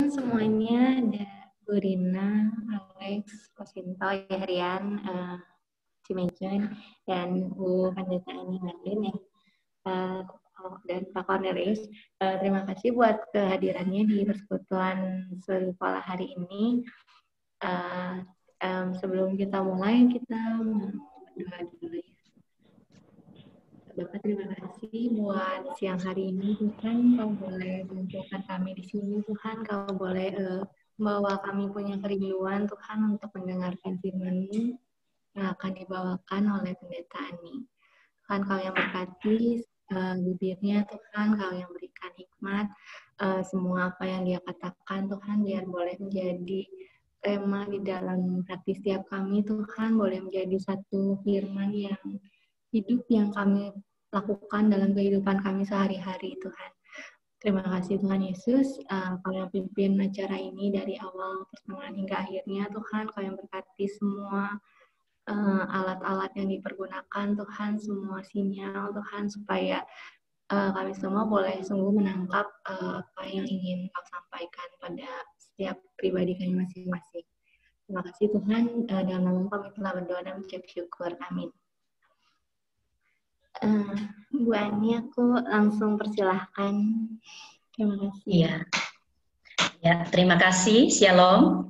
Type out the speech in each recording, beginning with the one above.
semuanya, ada Bu Rina, Alex, Kosinto, Yahrian, Cimejon, dan Bu Pendeta Ani Marlin ya, dan Pak Cornelius. Terima kasih buat kehadirannya di persekutuan sekolah hari ini. Sebelum kita mulai, kita berdoa dulu ya. Bapak, terima kasih buat siang hari ini. Tuhan, Kau boleh mengumpulkan kami di sini. Tuhan, Kau boleh membawa kami punya kerinduan, Tuhan, untuk mendengarkan firman-Mu yang akan dibawakan oleh Pendeta Ani. Tuhan, Kau yang berkati bibirnya, Tuhan, Kau yang berikan hikmat. Semua apa yang dia katakan, Tuhan, biar boleh menjadi tema di dalam hati setiap kami, Tuhan, boleh menjadi satu firman yang hidup yang kami lakukan dalam kehidupan kami sehari-hari, Tuhan. Terima kasih Tuhan Yesus, Kau yang pimpin acara ini dari awal pertengahan hingga akhirnya, Tuhan. Kau yang berkati semua alat-alat yang dipergunakan, Tuhan, semua sinyal, Tuhan, supaya kami semua boleh sungguh menangkap apa yang ingin Kau sampaikan pada setiap pribadi kami masing-masing. Terima kasih Tuhan, dalam nama kami telah berdoa dan mengucap syukur. Amin. Bu Ani, aku langsung persilahkan. Terima kasih. Iya. Ya, terima kasih. Shalom.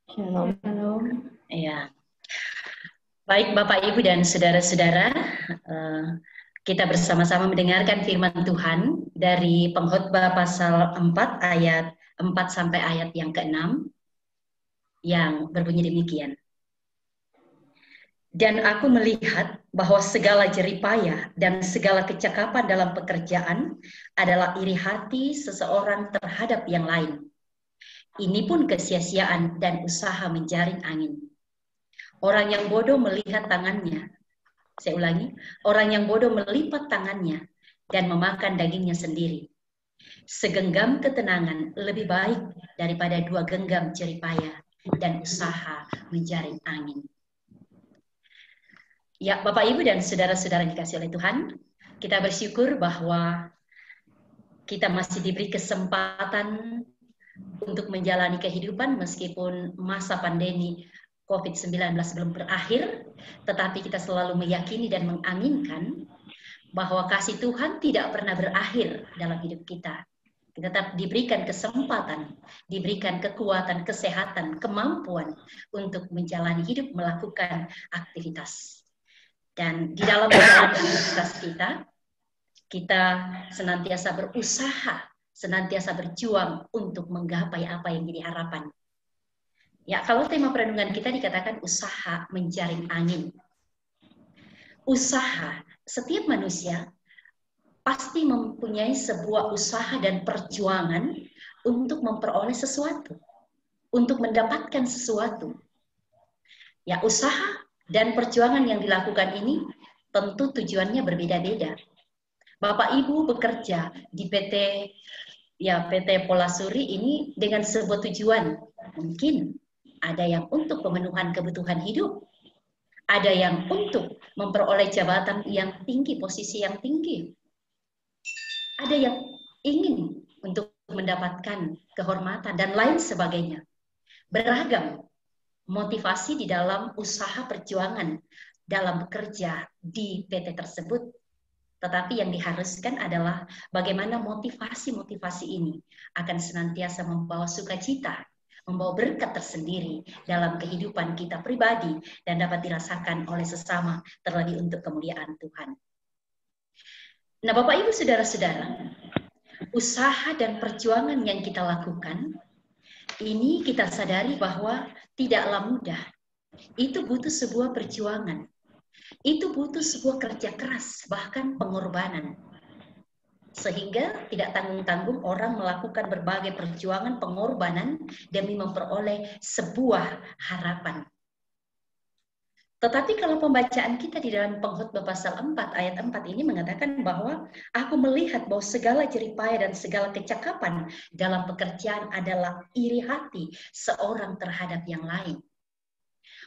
Shalom. Shalom. Ya. Baik Bapak Ibu dan saudara-saudara, kita bersama-sama mendengarkan firman Tuhan dari Pengkhotbah pasal 4 ayat 4 sampai ayat yang ke-6 yang berbunyi demikian. Dan aku melihat bahwa segala jeripayah dan segala kecakapan dalam pekerjaan adalah iri hati seseorang terhadap yang lain. Ini pun kesia-siaan dan usaha menjaring angin. Orang yang bodoh melihat tangannya. Saya ulangi, orang yang bodoh melipat tangannya dan memakan dagingnya sendiri. Segenggam ketenangan lebih baik daripada 2 genggam jeripayah dan usaha menjaring angin. Ya, Bapak Ibu dan saudara-saudara yang dikasihi oleh Tuhan, kita bersyukur bahwa kita masih diberi kesempatan untuk menjalani kehidupan meskipun masa pandemi COVID-19 belum berakhir, tetapi kita selalu meyakini dan mengaminkan bahwa kasih Tuhan tidak pernah berakhir dalam hidup kita. Kita tetap diberikan kesempatan, diberikan kekuatan, kesehatan, kemampuan untuk menjalani hidup, melakukan aktivitas. Dan di dalam menjalani aktivitas kita senantiasa berusaha, senantiasa berjuang untuk menggapai apa yang jadi harapan. Ya, kalau tema perenungan kita dikatakan usaha menjaring angin. Usaha, setiap manusia pasti mempunyai sebuah usaha dan perjuangan untuk memperoleh sesuatu, untuk mendapatkan sesuatu. Ya, usaha dan perjuangan yang dilakukan ini tentu tujuannya berbeda-beda. Bapak Ibu bekerja di PT Polasuri ini dengan sebuah tujuan. Mungkin ada yang untuk pemenuhan kebutuhan hidup, ada yang untuk memperoleh jabatan yang tinggi, posisi yang tinggi. Ada yang ingin untuk mendapatkan kehormatan dan lain sebagainya. Beragam motivasi di dalam usaha perjuangan dalam bekerja di PT tersebut. Tetapi yang diharuskan adalah bagaimana motivasi-motivasi ini akan senantiasa membawa sukacita, membawa berkat tersendiri dalam kehidupan kita pribadi dan dapat dirasakan oleh sesama terlebih untuk kemuliaan Tuhan. Nah, Bapak Ibu saudara-saudara, usaha dan perjuangan yang kita lakukan ini kita sadari bahwa tidaklah mudah. Itu butuh sebuah perjuangan. Itu butuh sebuah kerja keras, bahkan pengorbanan. Sehingga tidak tanggung-tanggung orang melakukan berbagai perjuangan pengorbanan demi memperoleh sebuah harapan. Tetapi kalau pembacaan kita di dalam Pengkhotbah pasal 4 ayat 4 ini mengatakan bahwa aku melihat bahwa segala jeripaya dan segala kecakapan dalam pekerjaan adalah iri hati seorang terhadap yang lain.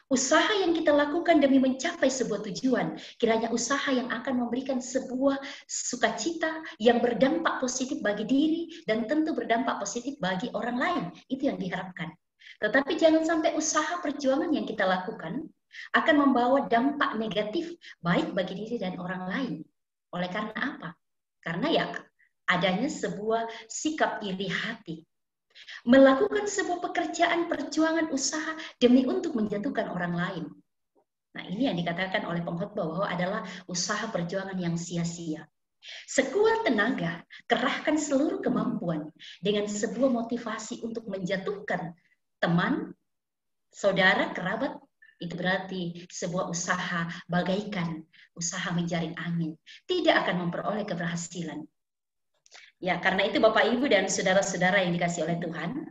Usaha yang kita lakukan demi mencapai sebuah tujuan, kiranya usaha yang akan memberikan sebuah sukacita yang berdampak positif bagi diri dan tentu berdampak positif bagi orang lain. Itu yang diharapkan. Tetapi jangan sampai usaha perjuangan yang kita lakukan akan membawa dampak negatif baik bagi diri dan orang lain. Oleh karena apa? Karena ya adanya sebuah sikap iri hati. Melakukan sebuah pekerjaan, perjuangan, usaha demi untuk menjatuhkan orang lain. Nah, ini yang dikatakan oleh pengkhotbah bahwa adalah usaha perjuangan yang sia-sia. Sekuat tenaga, kerahkan seluruh kemampuan dengan sebuah motivasi untuk menjatuhkan teman, saudara, kerabat, itu berarti sebuah usaha bagaikan usaha menjaring angin. Tidak akan memperoleh keberhasilan. Ya, karena itu Bapak, Ibu, dan saudara-saudara yang dikasihi oleh Tuhan,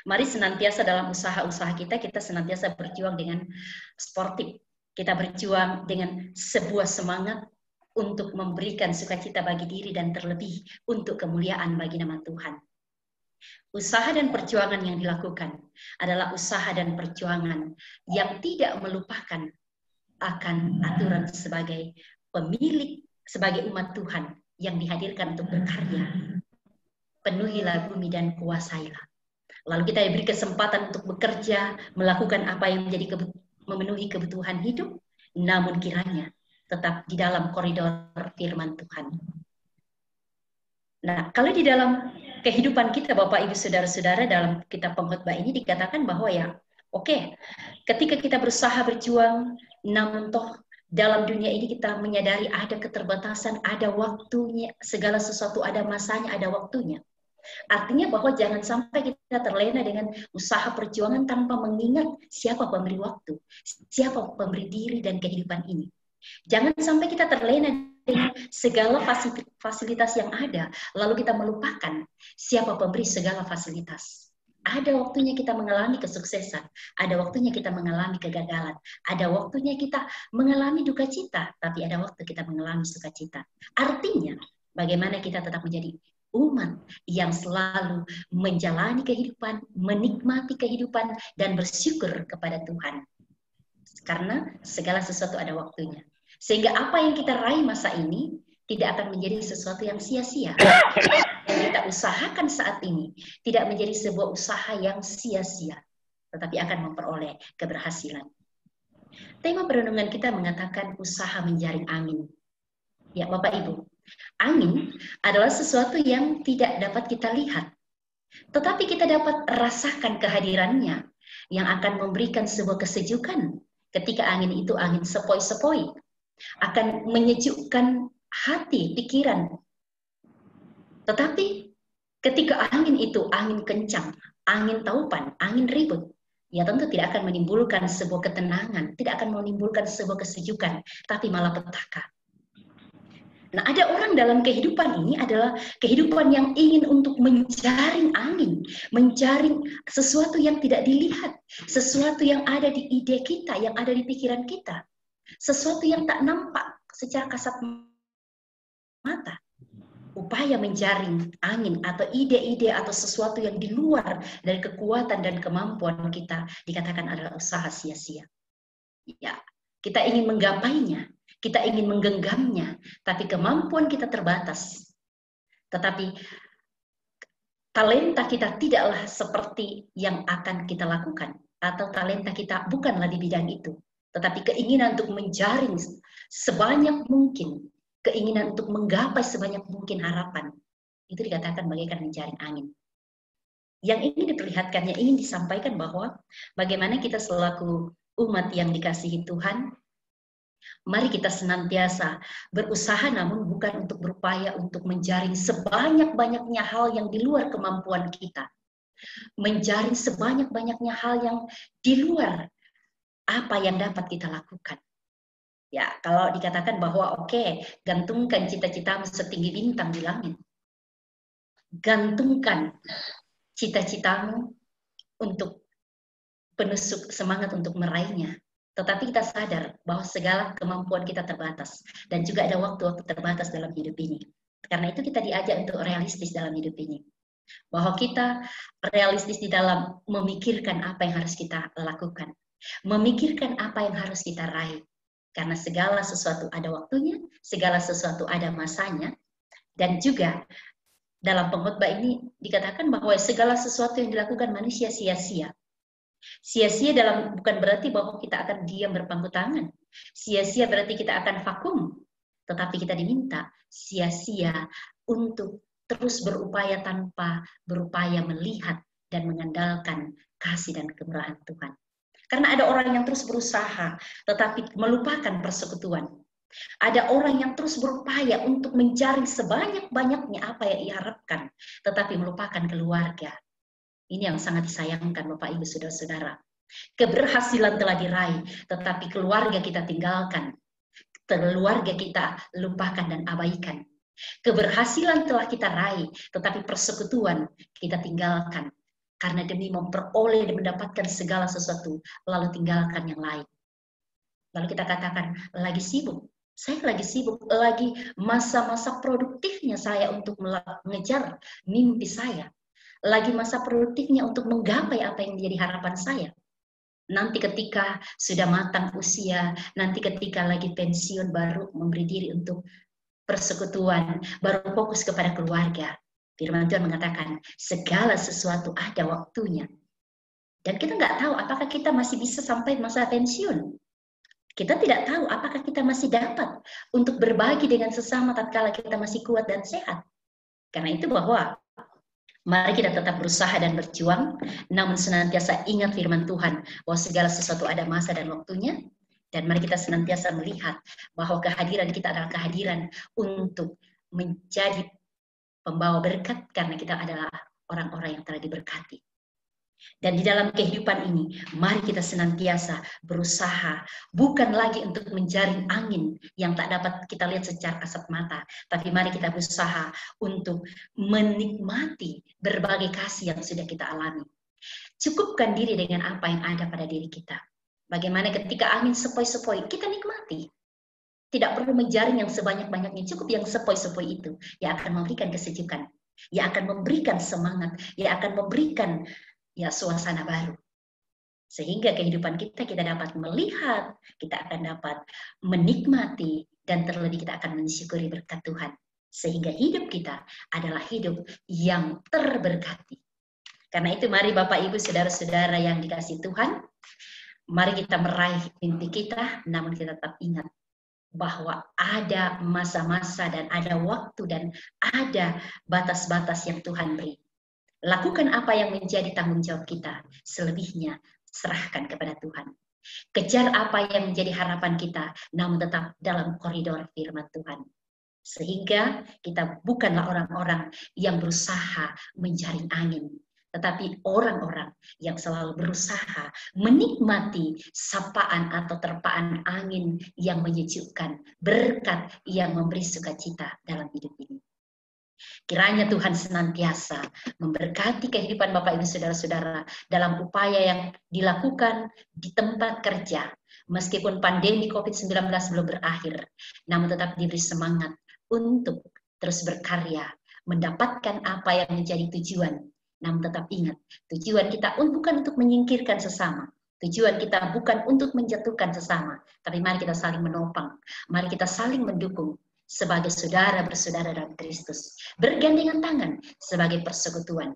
mari senantiasa dalam usaha-usaha kita senantiasa berjuang dengan sportif. Kita berjuang dengan sebuah semangat untuk memberikan sukacita bagi diri dan terlebih untuk kemuliaan bagi nama Tuhan. Usaha dan perjuangan yang dilakukan adalah usaha dan perjuangan yang tidak melupakan akan aturan sebagai pemilik, sebagai umat Tuhan yang dihadirkan untuk berkarya. Penuhilah bumi dan kuasailah. Lalu kita diberi kesempatan untuk bekerja, melakukan apa yang menjadi memenuhi kebutuhan hidup, namun kiranya tetap di dalam koridor firman Tuhan. Nah, kalau di dalam kehidupan kita, Bapak, Ibu, saudara-saudara, dalam kitab pengkhotbah ini dikatakan bahwa ya, oke, ketika kita berusaha berjuang, namun toh dalam dunia ini kita menyadari ada keterbatasan, ada waktunya, segala sesuatu ada masanya, ada waktunya. Artinya bahwa jangan sampai kita terlena dengan usaha perjuangan tanpa mengingat siapa pemberi waktu, siapa pemberi diri dan kehidupan ini. Jangan sampai kita terlena dengan segala fasilitas yang ada, lalu kita melupakan siapa pemberi segala fasilitas. Ada waktunya kita mengalami kesuksesan, ada waktunya kita mengalami kegagalan, ada waktunya kita mengalami duka cita, tapi ada waktu kita mengalami sukacita. Artinya, bagaimana kita tetap menjadi umat yang selalu menjalani kehidupan, menikmati kehidupan, dan bersyukur kepada Tuhan. Karena segala sesuatu ada waktunya. Sehingga apa yang kita raih masa ini tidak akan menjadi sesuatu yang sia-sia. Yang kita usahakan saat ini tidak menjadi sebuah usaha yang sia-sia, tetapi akan memperoleh keberhasilan. Tema perenungan kita mengatakan usaha menjaring angin. Ya, Bapak Ibu, angin adalah sesuatu yang tidak dapat kita lihat, tetapi kita dapat rasakan kehadirannya yang akan memberikan sebuah kesejukan ketika angin itu angin sepoi-sepoi, akan menyejukkan hati, pikiran. Tetapi ketika angin itu angin kencang, angin taupan, angin ribut, ya tentu tidak akan menimbulkan sebuah ketenangan, tidak akan menimbulkan sebuah kesejukan, tapi malah petaka. Nah, ada orang dalam kehidupan ini adalah kehidupan yang ingin untuk menjaring angin, menjaring sesuatu yang tidak dilihat, sesuatu yang ada di ide kita, yang ada di pikiran kita, sesuatu yang tak nampak secara kasat mata. Upaya menjaring angin atau ide-ide atau sesuatu yang di luar dari kekuatan dan kemampuan kita dikatakan adalah usaha sia-sia. Ya, kita ingin menggapainya, kita ingin menggenggamnya, tapi kemampuan kita terbatas. Tetapi talenta kita tidaklah seperti yang akan kita lakukan, atau talenta kita bukanlah di bidang itu, tetapi keinginan untuk menjaring sebanyak mungkin, keinginan untuk menggapai sebanyak mungkin harapan, itu dikatakan bagaikan menjaring angin. Yang ingin diperlihatkan, yang ingin disampaikan bahwa bagaimana kita selaku umat yang dikasihi Tuhan, mari kita senantiasa berusaha namun bukan untuk berupaya untuk menjaring sebanyak-banyaknya hal yang di luar kemampuan kita. Menjaring sebanyak-banyaknya hal yang di luar apa yang dapat kita lakukan. Ya, kalau dikatakan bahwa oke, gantungkan cita-citamu setinggi bintang di langit. Gantungkan cita-citamu untuk penuh semangat untuk meraihnya. Tetapi kita sadar bahwa segala kemampuan kita terbatas. Dan juga ada waktu-waktu terbatas dalam hidup ini. Karena itu kita diajak untuk realistis dalam hidup ini. Bahwa kita realistis di dalam memikirkan apa yang harus kita lakukan. Memikirkan apa yang harus kita raih. Karena segala sesuatu ada waktunya, segala sesuatu ada masanya, dan juga dalam pengkhotbah ini dikatakan bahwa segala sesuatu yang dilakukan manusia sia-sia. Sia-sia bukan berarti bahwa kita akan diam berpangku tangan. Sia-sia berarti kita akan vakum. Tetapi kita diminta sia-sia untuk terus berupaya tanpa berupaya melihat dan mengandalkan kasih dan kemurahan Tuhan. Karena ada orang yang terus berusaha tetapi melupakan persekutuan. Ada orang yang terus berupaya untuk mencari sebanyak-banyaknya apa yang ia harapkan, tetapi melupakan keluarga. Ini yang sangat disayangkan Bapak Ibu Saudara-saudara. Keberhasilan telah diraih, tetapi keluarga kita tinggalkan. Keluarga kita lupakan dan abaikan. Keberhasilan telah kita raih, tetapi persekutuan kita tinggalkan. Karena demi memperoleh dan mendapatkan segala sesuatu, lalu tinggalkan yang lain. Lalu kita katakan, lagi sibuk. Saya lagi sibuk, lagi masa-masa produktifnya saya untuk mengejar mimpi saya. Lagi masa produktifnya untuk menggapai apa yang menjadi harapan saya. Nanti ketika sudah matang usia, nanti ketika lagi pensiun baru memberi diri untuk persekutuan, baru fokus kepada keluarga. Firman Tuhan mengatakan, segala sesuatu ada waktunya. Dan kita nggak tahu apakah kita masih bisa sampai masa pensiun. Kita tidak tahu apakah kita masih dapat untuk berbagi dengan sesama tatkala kita masih kuat dan sehat. Karena itu bahwa mari kita tetap berusaha dan berjuang, namun senantiasa ingat firman Tuhan bahwa segala sesuatu ada masa dan waktunya. Dan mari kita senantiasa melihat bahwa kehadiran kita adalah kehadiran untuk menjadi pembawa berkat karena kita adalah orang-orang yang telah diberkati. Dan di dalam kehidupan ini, mari kita senantiasa berusaha, bukan lagi untuk menjaring angin yang tak dapat kita lihat secara kasat mata, tapi mari kita berusaha untuk menikmati berbagai kasih yang sudah kita alami. Cukupkan diri dengan apa yang ada pada diri kita. Bagaimana ketika angin sepoi-sepoi, kita nikmati. Tidak perlu menjaring yang sebanyak-banyaknya, cukup yang sepoi-sepoi itu, yang akan memberikan kesejukan, yang akan memberikan semangat, yang akan memberikan suasana baru. Sehingga kehidupan kita dapat melihat, kita akan dapat menikmati, dan terlebih kita akan mensyukuri berkat Tuhan. Sehingga hidup kita adalah hidup yang terberkati. Karena itu mari Bapak Ibu Saudara-saudara yang dikasihi Tuhan, mari kita meraih mimpi kita, namun kita tetap ingat bahwa ada masa-masa dan ada waktu dan ada batas-batas yang Tuhan beri. Lakukan apa yang menjadi tanggung jawab kita, selebihnya serahkan kepada Tuhan. Kejar apa yang menjadi harapan kita, namun tetap dalam koridor firman Tuhan. Sehingga kita bukanlah orang-orang yang berusaha menjaring angin, tetapi orang-orang yang selalu berusaha menikmati sapaan atau terpaan angin yang menyejukkan, berkat yang memberi sukacita dalam hidup ini. Kiranya Tuhan senantiasa memberkati kehidupan Bapak Ibu Saudara-saudara dalam upaya yang dilakukan di tempat kerja. Meskipun pandemi COVID-19 belum berakhir, namun tetap diberi semangat untuk terus berkarya, mendapatkan apa yang menjadi tujuan. Namun tetap ingat, tujuan kita bukan untuk menyingkirkan sesama. Tujuan kita bukan untuk menjatuhkan sesama, tapi mari kita saling menopang, mari kita saling mendukung sebagai saudara bersaudara dalam Kristus. Bergandengan tangan sebagai persekutuan.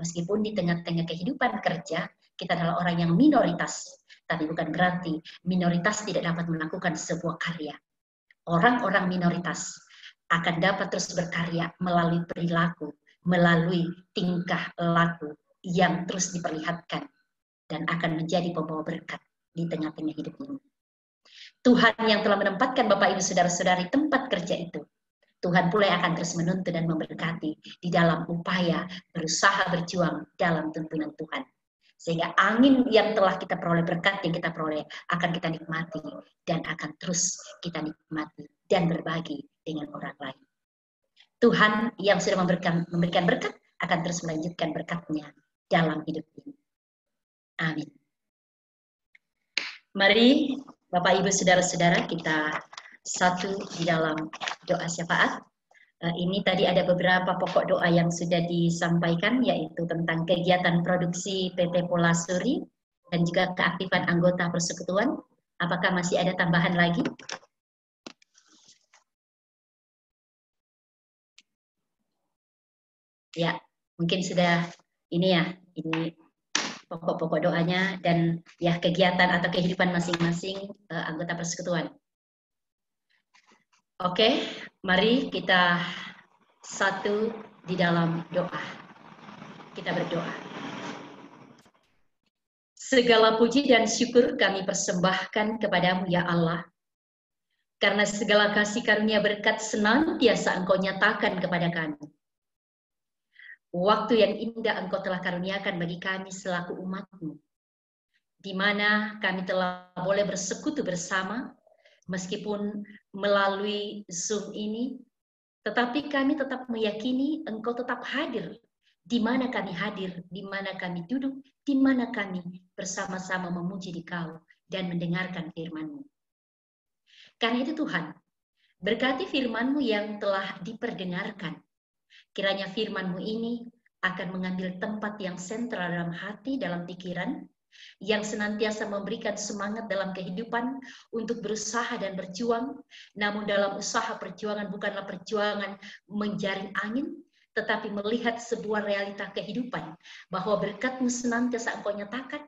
Meskipun di tengah-tengah kehidupan kerja, kita adalah orang yang minoritas, tapi bukan berarti minoritas tidak dapat melakukan sebuah karya. Orang-orang minoritas akan dapat terus berkarya melalui perilaku, melalui tingkah laku yang terus diperlihatkan dan akan menjadi pembawa berkat di tengah-tengah hidup ini. Tuhan yang telah menempatkan Bapak Ibu Saudara-saudari tempat kerja itu, Tuhan pula yang akan terus menuntun dan memberkati di dalam upaya berusaha berjuang dalam tuntunan Tuhan. Sehingga angin yang telah kita peroleh, berkat yang kita peroleh akan kita nikmati dan akan terus kita nikmati dan berbagi dengan orang lain. Tuhan yang sudah memberikan berkat akan terus melanjutkan berkat-Nya dalam hidup ini. Amin. Mari Bapak Ibu Saudara-saudara kita satu di dalam doa syafaat. Ini tadi ada beberapa pokok doa yang sudah disampaikan, yaitu tentang kegiatan produksi PT Polasuri, dan juga keaktifan anggota persekutuan. Apakah masih ada tambahan lagi? Ya, mungkin sudah ini pokok-pokok doanya dan ya kegiatan atau kehidupan masing-masing anggota persekutuan. Oke, mari kita satu di dalam doa. Kita berdoa. Segala puji dan syukur kami persembahkan kepadamu ya Allah. Karena segala kasih karunia berkat senantiasa Engkau nyatakan kepada kami. Waktu yang indah Engkau telah karuniakan bagi kami selaku umat-Mu, di mana kami telah boleh bersekutu bersama, meskipun melalui Zoom ini, tetapi kami tetap meyakini Engkau tetap hadir, di mana kami hadir, di mana kami duduk, di mana kami bersama-sama memuji Dikau dan mendengarkan firman-Mu. Karena itu Tuhan, berkati firman-Mu yang telah diperdengarkan. Kiranya firman-Mu ini akan mengambil tempat yang sentral dalam hati, dalam pikiran, yang senantiasa memberikan semangat dalam kehidupan untuk berusaha dan berjuang. Namun dalam usaha perjuangan bukanlah perjuangan menjaring angin, tetapi melihat sebuah realita kehidupan, bahwa berkat-Mu senantiasa Engkau nyatakan,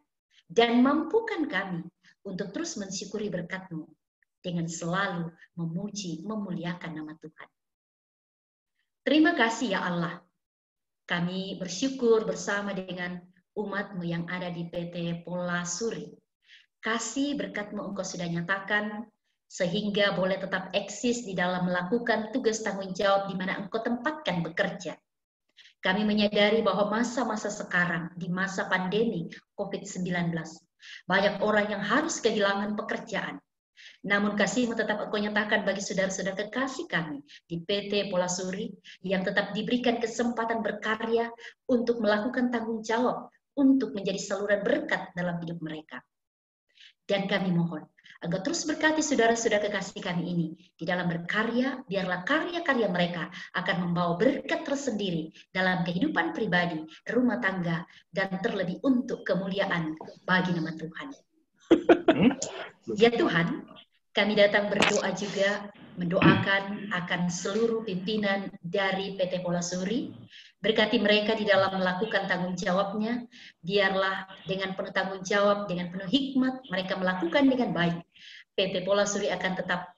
dan mampukan kami untuk terus mensyukuri berkat-Mu, dengan selalu memuji, memuliakan nama Tuhan. Terima kasih ya Allah. Kami bersyukur bersama dengan umat-Mu yang ada di PT Pola Suri. Kasih berkat-Mu Engkau sudah nyatakan, sehingga boleh tetap eksis di dalam melakukan tugas tanggung jawab di mana Engkau tempatkan bekerja. Kami menyadari bahwa masa-masa sekarang, di masa pandemi COVID-19, banyak orang yang harus kehilangan pekerjaan. Namun kasih-Mu tetap Engkau nyatakan bagi saudara-saudara kekasih kami di PT Pola Suri yang tetap diberikan kesempatan berkarya untuk melakukan tanggung jawab untuk menjadi saluran berkat dalam hidup mereka. Dan kami mohon Engkau terus berkati saudara-saudara kekasih kami ini di dalam berkarya, biarlah karya-karya mereka akan membawa berkat tersendiri dalam kehidupan pribadi, rumah tangga, dan terlebih untuk kemuliaan bagi nama Tuhan. Ya Tuhan, kami datang berdoa juga, mendoakan akan seluruh pimpinan dari PT Pola Suri. Berkati mereka di dalam melakukan tanggung jawabnya, biarlah dengan penuh tanggung jawab, dengan penuh hikmat, mereka melakukan dengan baik. PT Pola Suri akan tetap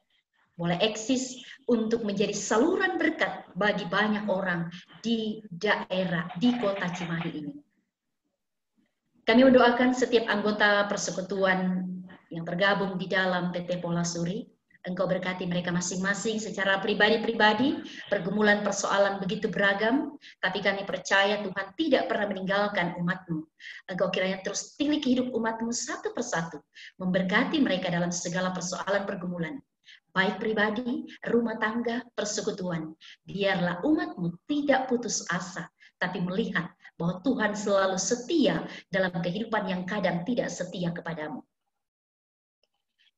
boleh eksis untuk menjadi saluran berkat bagi banyak orang di daerah, di kota Cimahi ini. Kami mendoakan setiap anggota persekutuan yang tergabung di dalam PT Pola Suri. Engkau berkati mereka masing-masing secara pribadi-pribadi, pergumulan persoalan begitu beragam, tapi kami percaya Tuhan tidak pernah meninggalkan umat-Mu. Engkau kiranya terus tilik hidup umat-Mu satu persatu, memberkati mereka dalam segala persoalan pergumulan, baik pribadi, rumah tangga, persekutuan. Biarlah umat-Mu tidak putus asa, tapi melihat bahwa Tuhan selalu setia dalam kehidupan yang kadang tidak setia kepadamu.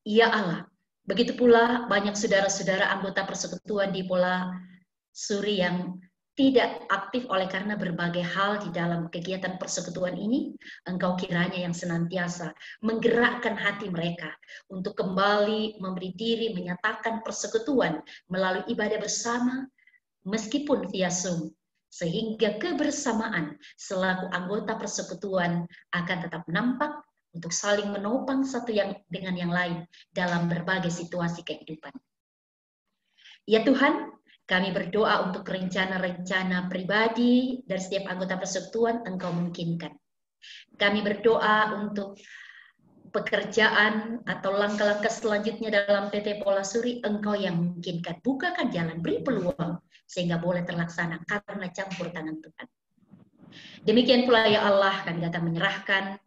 Ya Allah, begitu pula banyak saudara-saudara anggota persekutuan di Pola Suri yang tidak aktif oleh karena berbagai hal di dalam kegiatan persekutuan ini. Engkau kiranya yang senantiasa menggerakkan hati mereka untuk kembali memberi diri, menyatakan persekutuan melalui ibadah bersama, meskipun via Zoom, sehingga kebersamaan selaku anggota persekutuan akan tetap nampak untuk saling menopang satu yang dengan yang lain dalam berbagai situasi kehidupan. Ya Tuhan, kami berdoa untuk rencana-rencana pribadi dari setiap anggota persekutuan Engkau mungkinkan. Kami berdoa untuk pekerjaan atau langkah-langkah selanjutnya dalam PT Pola Suri, Engkau yang mungkinkan. Bukakan jalan, beri peluang, sehingga boleh terlaksana karena campur tangan Tuhan. Demikian pula ya Allah, kami datang menyerahkan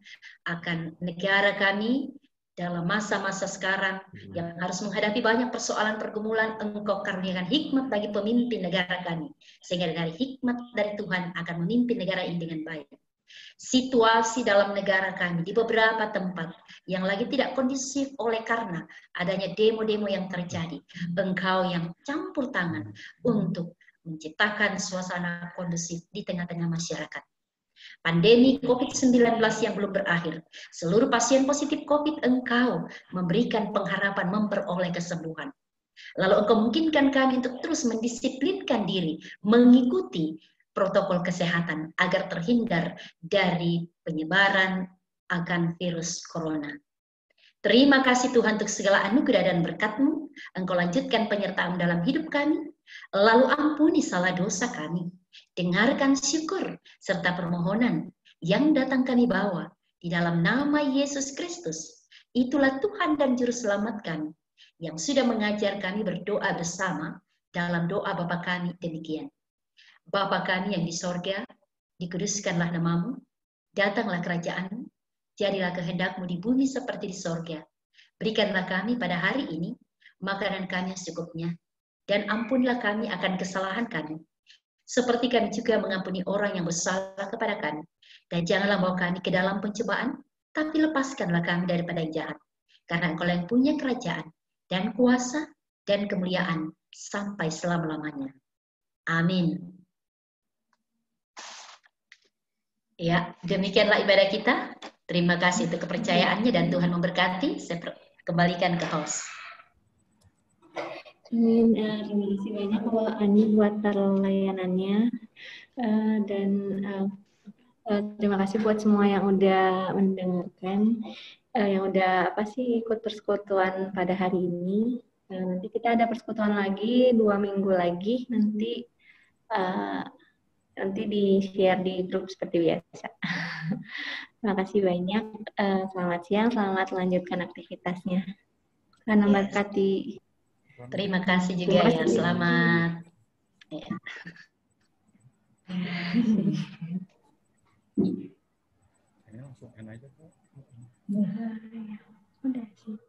akan negara kami dalam masa-masa sekarang yang harus menghadapi banyak persoalan pergumulan. Engkau karuniakan hikmat bagi pemimpin negara kami, sehingga dari hikmat dari Tuhan akan memimpin negara ini dengan baik. Situasi dalam negara kami di beberapa tempat yang lagi tidak kondusif oleh karena adanya demo-demo yang terjadi, Engkau yang campur tangan untuk menciptakan suasana kondusif di tengah-tengah masyarakat. Pandemi COVID-19 yang belum berakhir. Seluruh pasien positif COVID Engkau memberikan pengharapan memperoleh kesembuhan. Lalu Engkau mungkinkan kami untuk terus mendisiplinkan diri, mengikuti protokol kesehatan agar terhindar dari penyebaran akan virus corona. Terima kasih Tuhan untuk segala anugerah dan berkat-Mu. Engkau lanjutkan penyertaan dalam hidup kami, lalu ampuni salah dosa kami. Dengarkan syukur serta permohonan yang datang kami bawa di dalam nama Yesus Kristus. Itulah Tuhan dan Juru Selamat kami yang sudah mengajar kami berdoa bersama dalam doa Bapa kami demikian. Bapa kami yang di sorga, dikuduskanlah namamu, datanglah kerajaan-Mu, jadilah kehendak-Mu di bumi seperti di sorga. Berikanlah kami pada hari ini makanan kami yang secukupnya, dan ampunilah kami akan kesalahan kami, seperti kami juga mengampuni orang yang bersalah kepada kami. Dan janganlah bawa kami ke dalam pencobaan, tapi lepaskanlah kami daripada yang jahat. Karena Engkau yang punya kerajaan, dan kuasa, dan kemuliaan, sampai selama-lamanya. Amin. Ya, demikianlah ibadah kita. Terima kasih untuk kepercayaannya dan Tuhan memberkati. Saya kembalikan ke host. Amin. Terima kasih banyak Mbak Ani buat layanannya. Dan terima kasih buat semua yang udah mendengarkan, yang udah ikut persekutuan pada hari ini. Nanti kita ada persekutuan lagi 2 minggu lagi. Nanti di-share di grup seperti biasa. Terima kasih banyak. Selamat siang, selamat melanjutkan aktivitasnya. Karena berkati. Terima kasih juga ya, selamat. Ya. Udah sih.